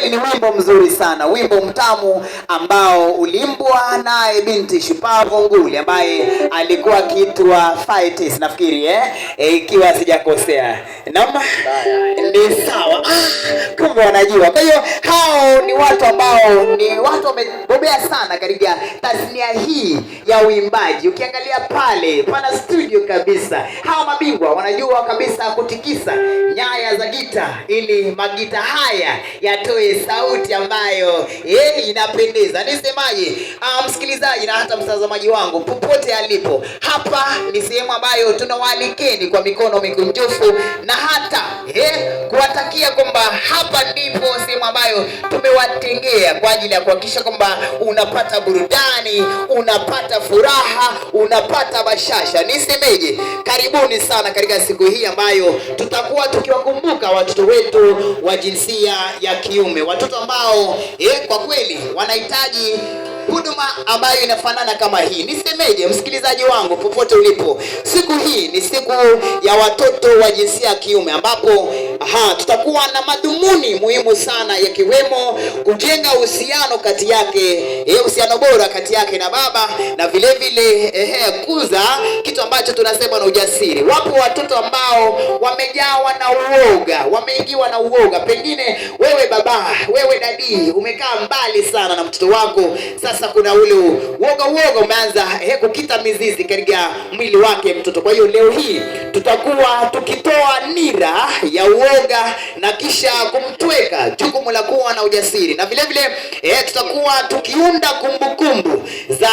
Ni wimbo mzuri sana, wimbo mtamu ambao uliimbwa naye binti shupavu nguli ambaye alikuwa akiitwa Fighties nafikiri ikiwa sijakosea. Naam, ni sawa. Kumbe wanajua. Kwa hiyo hao ni watu ambao ni watu wamebobea sana katika tasnia hii ya uimbaji. Ukiangalia pale pana studio kabisa. Hao mabingwa wanajua kabisa kutikisa nyaya za gita ili magita haya yatoe sauti ambayo inapendeza. Nisemaje, msikilizaji na hata mtazamaji wangu popote alipo, hapa ni sehemu ambayo tunawaalikeni kwa mikono mikunjufu na hata kuwatakia kwamba hapa ndipo sehemu ambayo tumewatengea kwa ajili ya kuhakikisha kwamba unapata burudani, unapata furaha, unapata bashasha. Nisemeje, karibuni sana katika siku hii ambayo tutakuwa tukiwakumbuka watoto wetu wa jinsia ya kiume, watoto ambao kwa kweli wanahitaji huduma ambayo inafanana kama hii. Nisemeje, msikilizaji wangu popote ulipo, siku hii ni siku ya watoto wa jinsia ya kiume ambapo tutakuwa na madhumuni muhimu sana yakiwemo kujenga uhusiano kati yake, uhusiano bora kati yake na baba, na vile vile kuza kitu ambacho tunasema na ujasiri. Wapo watoto ambao wamejawa na uoga, wameingiwa na uoga. Pengine wewe baba, wewe dadi, umekaa mbali sana na mtoto wako. Sasa kuna ule uoga umeanza kukita mizizi katika mwili wake mtoto. Kwa hiyo leo hii tutakuwa tukitoa nira ya uoga na kisha kumtweka jukumu la kuwa na ujasiri, na vile vile tutakuwa tukiunda kumbukumbu za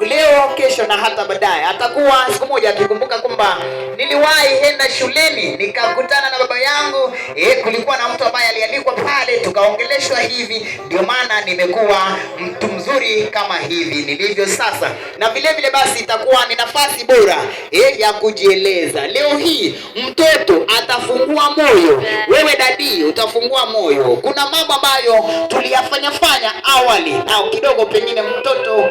leo, kesho na hata baadaye. Atakuwa siku moja akikumbuka kwamba niliwahi enda shuleni nikakutana na baba yangu, kulikuwa na mtu ambaye alialikwa pale tukaongeleshwa hivi, ndio maana nimekuwa mtu mzuri kama hivi nilivyo sasa. Na vile vile basi itakuwa ni nafasi bora ya kujieleza. Leo hii mtoto atafungua moyo, wewe dadi utafungua moyo. Kuna mambo ambayo tuliyafanya awali au kidogo pengine mtoto